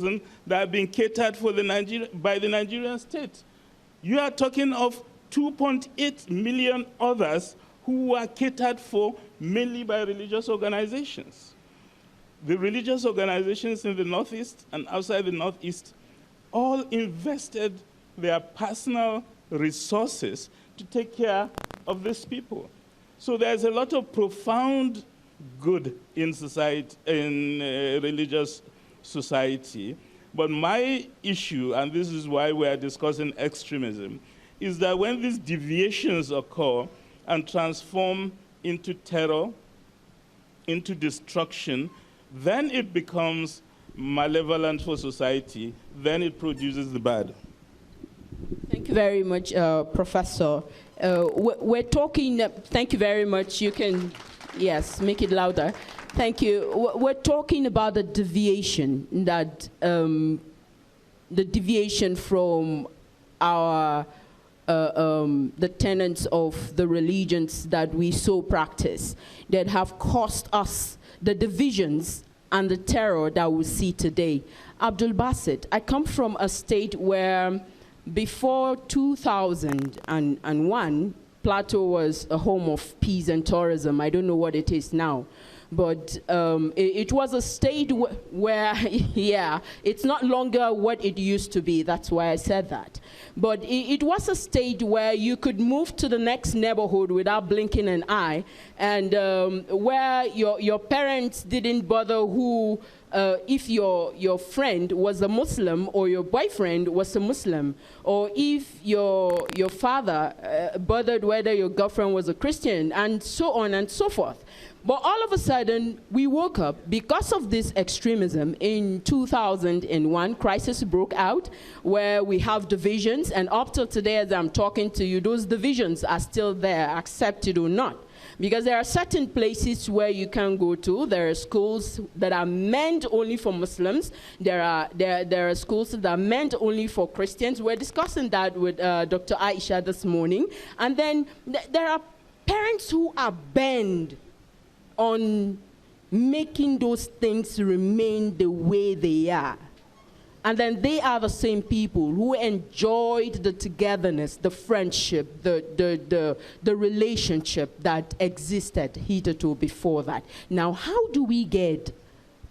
that are being catered for by the Nigerian state. You are talking of 2.8 million others who are catered for mainly by religious organizations. The religious organizations in the Northeast and outside the Northeast all invested their personal resources to take care of these people. So there's a lot of profound good in society, in religious society. But my issue, and this is why we are discussing extremism, is that when these deviations occur and transform into terror, into destruction, then it becomes malevolent for society, then it produces the bad. Thank you very much, Professor. We're talking, thank you very much. You can, yes, make it louder. Thank you. We're talking about the deviation, that the deviation from our the tenets of the religions that we so practice that have caused us the divisions and the terror that we see today. Abdul Basit, I come from a state where before 2001, Plateau was a home of peace and tourism. I don't know what it is now. But it was a state where, yeah, it's not longer what it used to be. That's why I said that. But it was a state where you could move to the next neighborhood without blinking an eye, and where your parents didn't bother who, if your friend was a Muslim or your boyfriend was a Muslim, or if your father bothered whether your girlfriend was a Christian, and so on and so forth. But all of a sudden, we woke up because of this extremism. In 2001, crisis broke out where we have divisions, and up till today, as I'm talking to you, those divisions are still there, accepted or not. Because there are certain places where you can go to. There are schools that are meant only for Muslims. There are schools that are meant only for Christians. We're discussing that with Dr. Aisha this morning. And then there are parents who are bent on making those things remain the way they are. And then they are the same people who enjoyed the togetherness, the friendship, the relationship that existed hitherto before that. Now, how do we get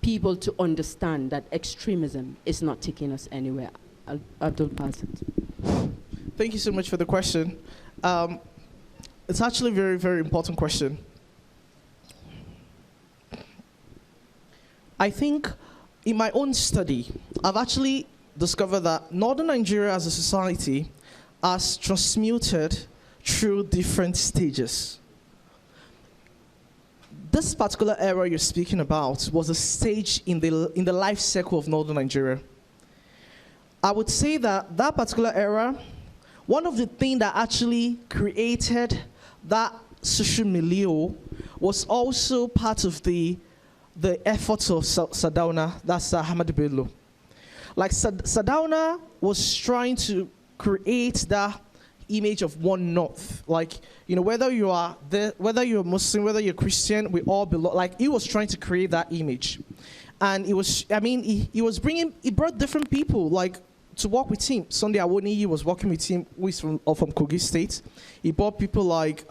people to understand that extremism is not taking us anywhere? Abdul Basit. Thank you so much for the question. It's actually a very, very important question. I think in my own study, I've actually discovered that Northern Nigeria as a society has transmuted through different stages. This particular era you're speaking about was a stage in the life cycle of Northern Nigeria. I would say that that particular era, one of the things that actually created that social milieu was also part of the efforts of Sardauna, that's Ahmadu Bello. Like Sardauna was trying to create that image of one North. Like, you know, whether you're Muslim, whether you're Christian, we all belong. Like, he was trying to create that image. And it was, I mean, he brought different people, like, to work with him. Sunday Awoni, he was working with him, who is from Kogi State. He brought people like,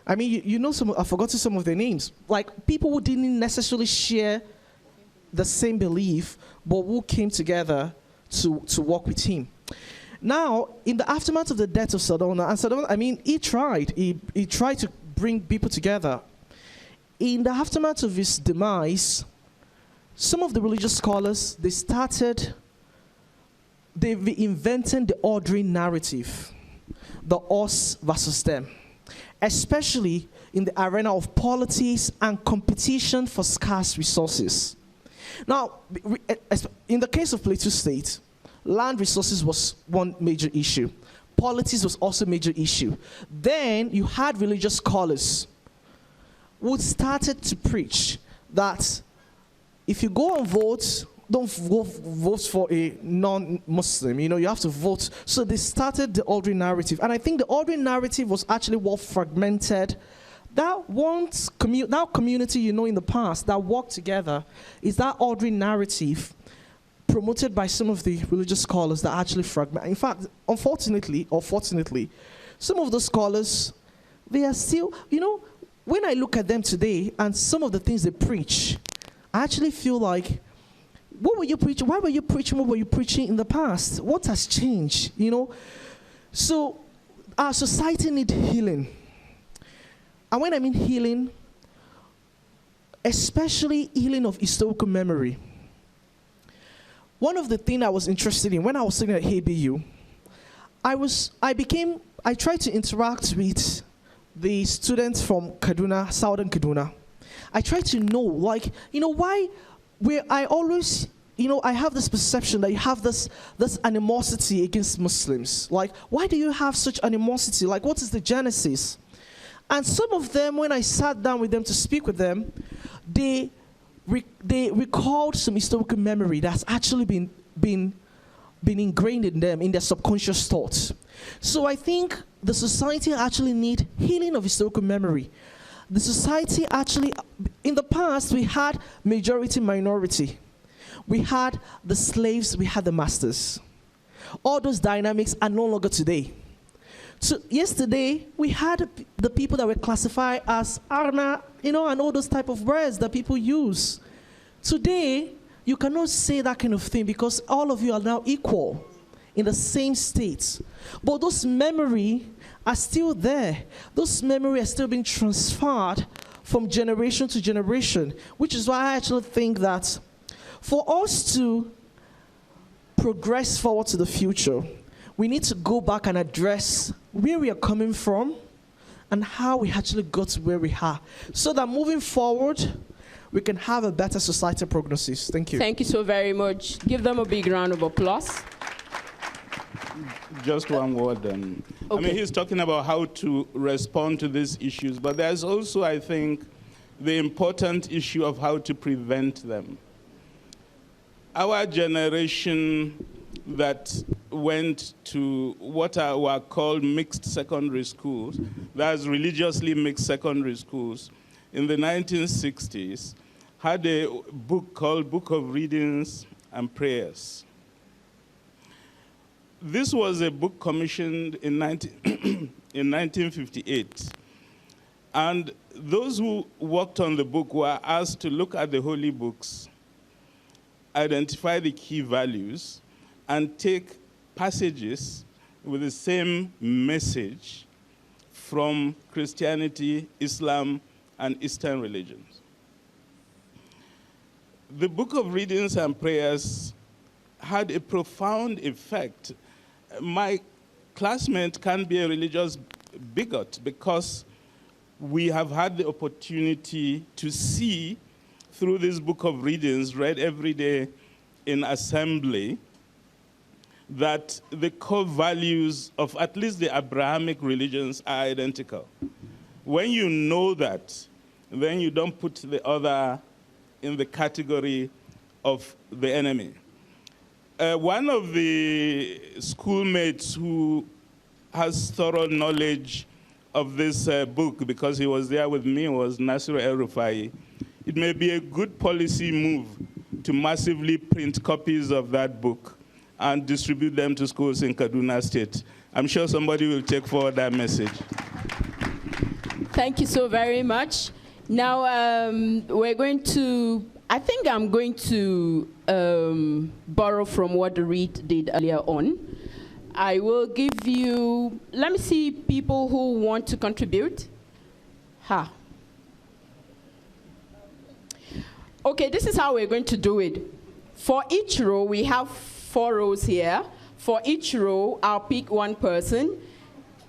I mean, you know, I've forgotten some of their names. Like, people who didn't necessarily share the same belief, but who came together to work with him. Now, in the aftermath of the death of Sardauna, and Sardauna, I mean, he tried to bring people together. In the aftermath of his demise, some of the religious scholars, they invented the ordinary narrative, the us versus them, especially in the arena of politics and competition for scarce resources. Now, in the case of Plateau State, land resources was one major issue. Politics was also a major issue. Then you had religious scholars who started to preach that if you go and vote, don't vote for a non-Muslim, you know, you have to vote. So they started the ordinary narrative. And I think the ordinary narrative was actually what fragmented that that community, you know, in the past that worked together. Is that ordinary narrative promoted by some of the religious scholars that actually fragment. In fact, unfortunately or fortunately, some of the scholars, they are still, you know, when I look at them today and some of the things they preach, I actually feel like, what were you preaching? Why were you preaching? What were you preaching in the past? What has changed? You know? So our society needs healing. And when I mean healing, especially healing of historical memory. One of the things I was interested in when I was studying at ABU, I tried to interact with the students from Kaduna, Southern Kaduna. I tried to know, like, you know, why I always, you know, I have this perception that you have this animosity against Muslims. Like, why do you have such animosity? Like, what is the genesis? And some of them, when I sat down with them to speak with them, they recalled some historical memory that's actually been ingrained in them, in their subconscious thoughts. So I think the society actually needs healing of historical memory. The society actually, in the past, we had majority, minority. We had the slaves, we had the masters. All those dynamics are no longer today. So yesterday, we had the people that were classified as Arna, you know, and all those type of words that people use. Today, you cannot say that kind of thing because all of you are now equal in the same state. But those memories are still there. Those memories are still being transferred from generation to generation, which is why I actually think that for us to progress forward to the future, we need to go back and address where we are coming from and how we actually got to where we are, so that moving forward, we can have a better societal prognosis. Thank you. Thank you so very much. Give them a big round of applause. Just one word. Okay. I mean, he's talking about how to respond to these issues, but there's also, I think, the important issue of how to prevent them. Our generation that went to what were called mixed secondary schools, that's religiously mixed secondary schools, in the 1960s, had a book called Book of Readings and Prayers. This was a book commissioned in 1958. And those who worked on the book were asked to look at the holy books, identify the key values, and take passages with the same message from Christianity, Islam, and Eastern religions. The Book of Readings and Prayers had a profound effect. My classmate can be a religious bigot because we have had the opportunity to see through this Book of Readings read every day in assembly that the core values of at least the Abrahamic religions are identical. When you know that, then you don't put the other in the category of the enemy. One of the schoolmates who has thorough knowledge of this book, because he was there with me, was Nasir El-Rufai. It may be a good policy move to massively print copies of that book and distribute them to schools in Kaduna State. I'm sure somebody will take forward that message. Thank you so very much. Now, we're going to, I think I'm going to borrow from what Reed did earlier on. I will give you, let me see people who want to contribute. Okay, this is how we're going to do it. For each row, we have 4 rows here. For each row, I'll pick one person.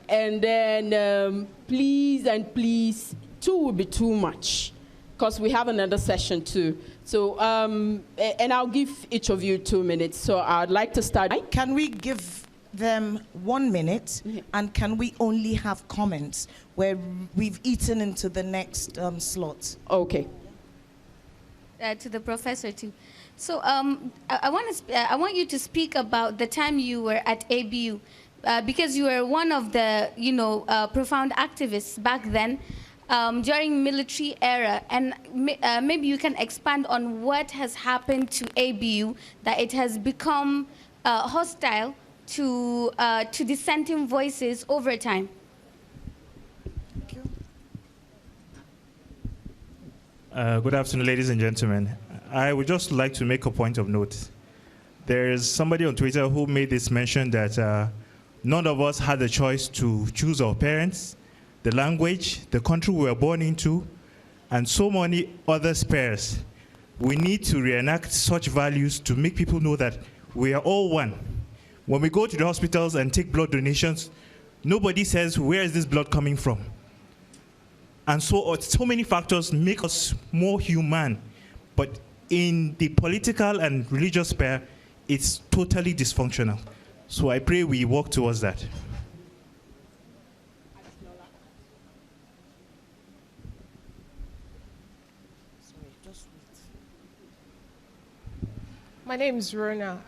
And then please, 2 will be too much because we have another session too. So, and I'll give each of you 2 minutes. So I'd like to start. Can we give them 1 minute, and can we only have comments where we've eaten into the next slot? Okay. To the professor too. So I want you to speak about the time you were at ABU, because you were one of the profound activists back then. during military era, and maybe you can expand on what has happened to ABU, that it has become hostile to dissenting voices over time. Thank you. Good afternoon, ladies and gentlemen. I would just like to make a point of note. There's somebody on Twitter who made this mention that none of us had the choice to choose our parents, the language, the country we were born into, and so many other spares. We need to reenact such values to make people know that we are all one. When we go to the hospitals and take blood donations, nobody says, where is this blood coming from? And so many factors make us more human. But in the political and religious sphere, it's totally dysfunctional. So I pray we work towards that. My name is Rona.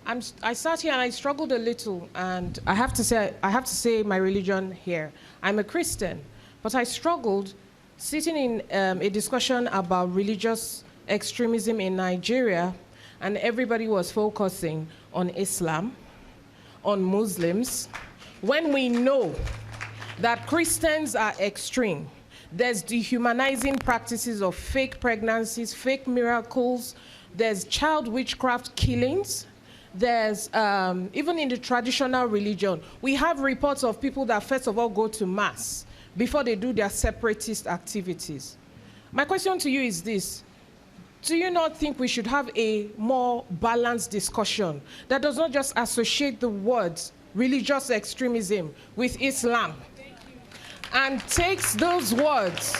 I sat here and I struggled a little, and I have to say my religion here. I'm a Christian, but I struggled sitting in a discussion about religious extremism in Nigeria, and everybody was focusing on Islam, on Muslims, when we know that Christians are extreme. There's dehumanizing practices of fake pregnancies, fake miracles. There's child witchcraft killings. There's, even in the traditional religion, we have reports of people that first of all go to mass before they do their separatist activities. My question to you is this: do you not think we should have a more balanced discussion that does not just associate the words religious extremism with Islam and takes those words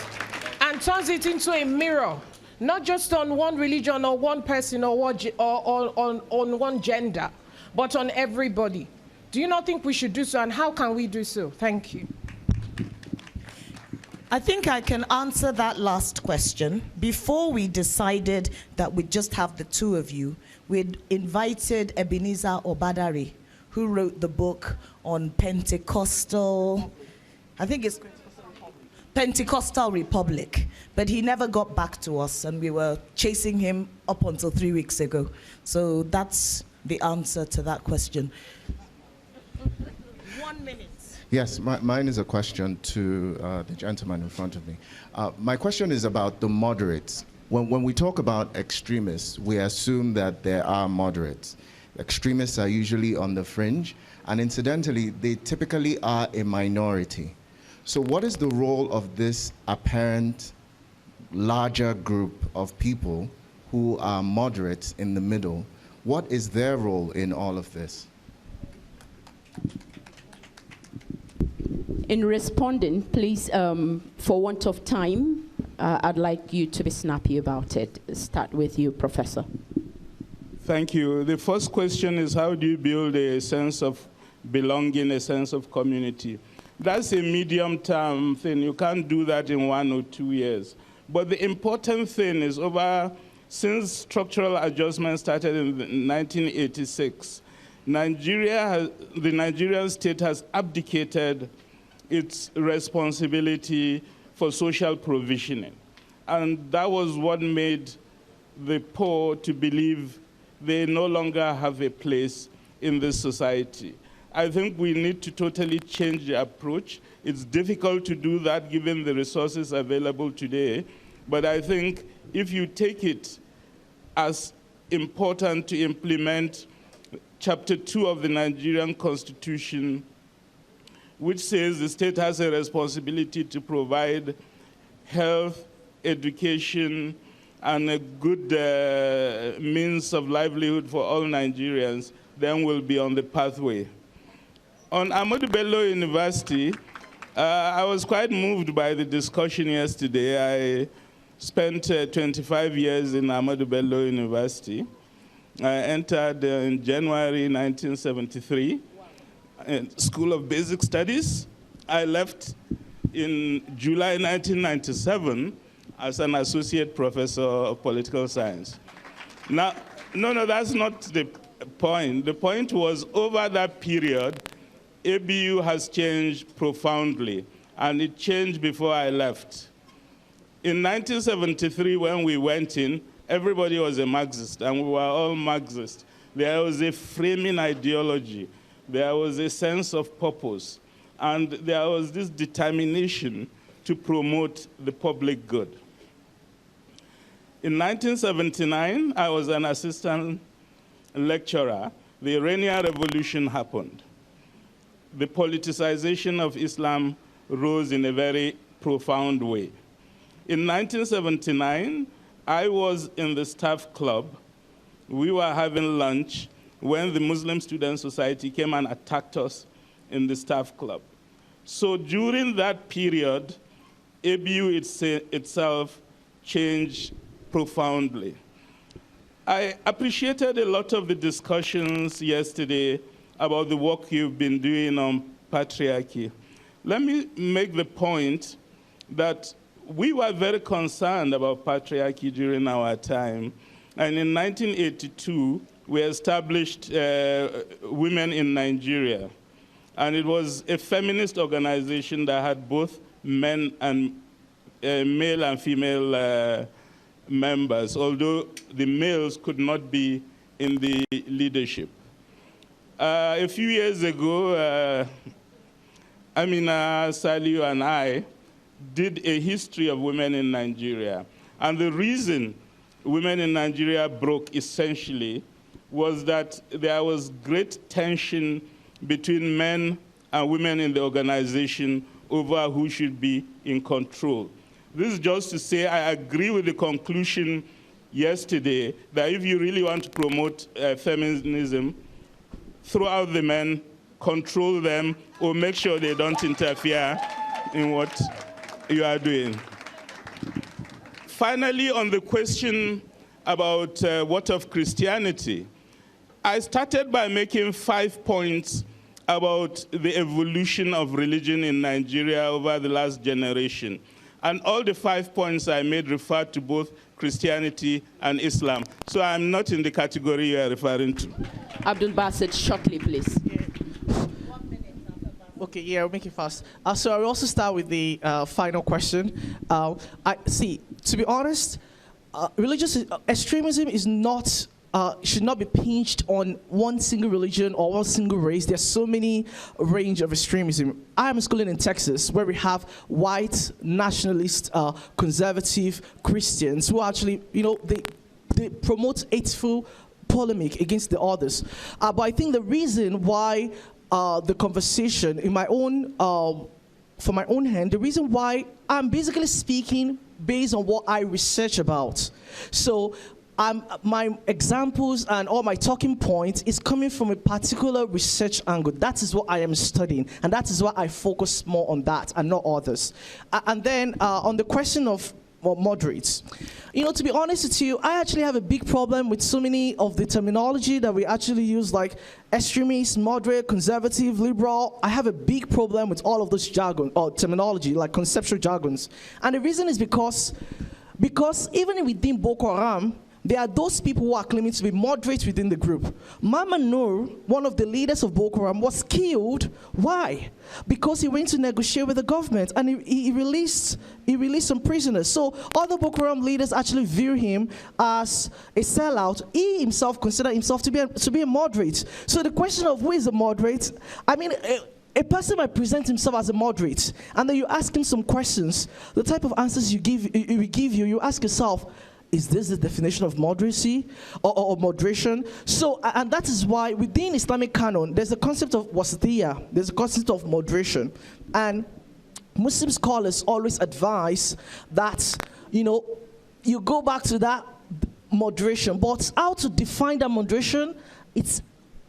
and turns it into a mirror, not just on one religion or one person or on one gender, but on everybody? Do you not think we should do so, and how can we do so? Thank you. I think I can answer that last question. Before we decided that we'd just have the two of you, we'd invited Ebenezer Obadari, who wrote the book on Pentecostal, I think it's Pentecostal Republic, but he never got back to us, and we were chasing him up until 3 weeks ago. So that's the answer to that question. 1 minute. Yes, mine is a question to the gentleman in front of me. My question is about the moderates. When we talk about extremists, we assume that there are moderates. Extremists are usually on the fringe, and incidentally, they typically are a minority. So what is the role of this apparent larger group of people who are moderates in the middle? What is their role in all of this? In responding, please, for want of time, I'd like you to be snappy about it. Start with you, Professor. Thank you. The first question is, how do you build a sense of belonging, a sense of community? That's a medium-term thing. You can't do that in 1 or 2 years. But the important thing is, since structural adjustment started in 1986, the Nigerian state has abdicated its responsibility for social provisioning. And that was what made the poor to believe they no longer have a place in this society. I think we need to totally change the approach. It's difficult to do that given the resources available today, but I think if you take it as important to implement Chapter 2 of the Nigerian Constitution, which says the state has a responsibility to provide health, education, and a good means of livelihood for all Nigerians, then we'll be on the pathway. On Ahmadu Bello University, I was quite moved by the discussion yesterday. I spent 25 years in Ahmadu Bello University. I entered in January 1973. School of Basic Studies. I left in July 1997 as an associate professor of political science. Now, no, that's not the point. The point was, over that period, ABU has changed profoundly. and it changed before I left. In 1973, when we went in, everybody was a Marxist, and we were all Marxists. There was a framing ideology. There was a sense of purpose. And there was this determination to promote the public good. In 1979, I was an assistant lecturer. The Iranian Revolution happened. The politicization of Islam rose in a very profound way. In 1979, I was in the staff club. We were having lunch when the Muslim Student Society came and attacked us in the staff club. So during that period, ABU itself changed profoundly. I appreciated a lot of the discussions yesterday about the work you've been doing on patriarchy. Let me make the point that we were very concerned about patriarchy during our time. And in 1982, we established Women in Nigeria. And it was a feminist organization that had both men and male and female members, although the males could not be in the leadership. A few years ago, Amina, Saliu, and I did a history of women in Nigeria. And the reason Women in Nigeria broke essentially was that there was great tension between men and women in the organization over who should be in control. This is just to say I agree with the conclusion yesterday that if you really want to promote feminism, throw out the men, control them, or make sure they don't interfere in what you are doing. Finally, on the question about what of Christianity, I started by making 5 points about the evolution of religion in Nigeria over the last generation. And all the 5 points I made refer to both Christianity and Islam. So I'm not in the category you are referring to. Abdul Basit, shortly, please. Okay, yeah, I'll make it fast. So I'll also start with the final question. To be honest, religious extremism is not should not be pinched on one single religion or one single race. There's so many range of extremism. I am schooling in Texas, where we have white, nationalist, conservative Christians who actually, they promote hateful polemic against the others. But I think the reason why the conversation in my own, from my own hand, the reason why I'm basically speaking based on what I research about. So my examples and all my talking points is coming from a particular research angle. That is what I am studying, and that is why I focus more on that and not others. And then on the question of moderates, to be honest with you, I actually have a big problem with so many of the terminology that we actually use, like extremist, moderate, conservative, liberal. I have a big problem with all of those jargon or terminology, like conceptual jargons. And the reason is because even within Boko Haram, there are those people who are claiming to be moderate within the group. Mama Noor, one of the leaders of Boko Haram, was killed. Why? Because he went to negotiate with the government, and he released some prisoners. So other Boko Haram leaders actually view him as a sellout. He himself considered himself to be a moderate. So the question of who is a moderate, a person might present himself as a moderate, and then you ask him some questions. The type of answers you ask yourself, is this the definition of moderacy or moderation? So, and that is why within Islamic canon, there's a concept of wasatiyah, there's a concept of moderation. And Muslim scholars always advise that, you go back to that moderation. But how to define that moderation, it's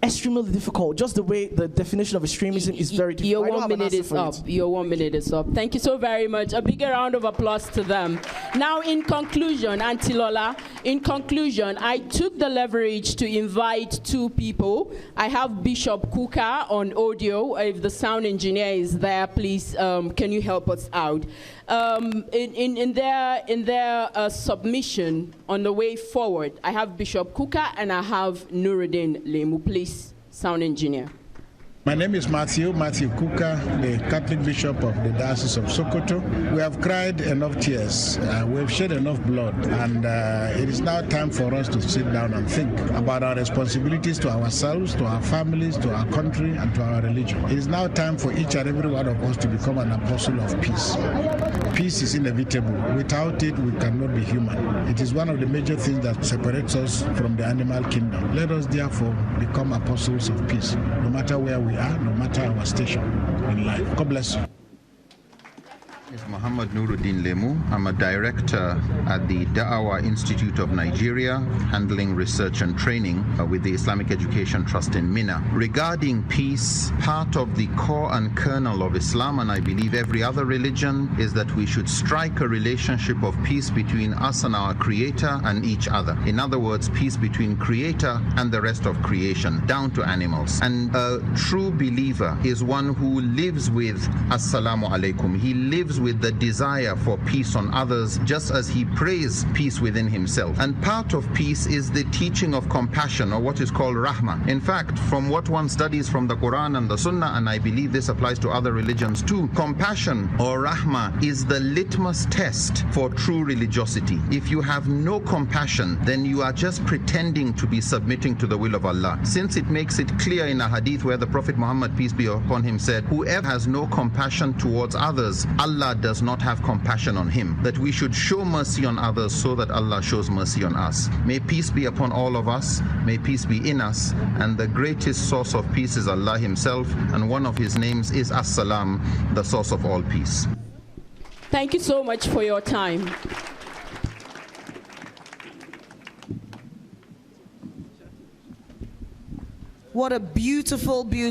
extremely difficult, just the way the definition of extremism is very difficult. Your 1 minute is up. Your 1 minute is up. Thank you so very much. A bigger round of applause to them. Now, in conclusion, Auntie Lola, I took the leverage to invite two people. I have Bishop Kuka on audio. If the sound engineer is there, please, can you help us out? In their submission on the way forward, I have Bishop Kuka and I have Nuruddin Lemu. Please, sound engineer. My name is Matthew Kuka, the Catholic Bishop of the Diocese of Sokoto. We have cried enough tears, we have shed enough blood, and it is now time for us to sit down and think about our responsibilities to ourselves, to our families, to our country, and to our religion. It is now time for each and every one of us to become an apostle of peace. Peace is inevitable. Without it, we cannot be human. It is one of the major things that separates us from the animal kingdom. Let us therefore become apostles of peace, no matter where we are, no matter our station in life. God bless you. It's Muhammad Nuruddin Lemu. I'm a director at the Da'awa Institute of Nigeria, handling research and training with the Islamic Education Trust in Minna. Regarding peace, part of the core and kernel of Islam, and I believe every other religion, is that we should strike a relationship of peace between us and our Creator and each other. In other words, peace between Creator and the rest of creation, down to animals. And a true believer is one who lives with Assalamu alaikum. He lives with the desire for peace on others, just as he prays peace within himself. And part of peace is the teaching of compassion, or what is called rahmah. In fact, from what one studies from the Quran and the Sunnah, and I believe this applies to other religions too, compassion or rahmah is the litmus test for true religiosity. If you have no compassion, then you are just pretending to be submitting to the will of Allah. Since it makes it clear in a hadith where the Prophet Muhammad, peace be upon him, said, whoever has no compassion towards others, Allah does not have compassion on him. That we should show mercy on others so that Allah shows mercy on us. May peace be upon all of us. May peace be in us. And the greatest source of peace is Allah himself. And one of his names is As-Salam, the source of all peace. Thank you so much for your time. What a beautiful, beautiful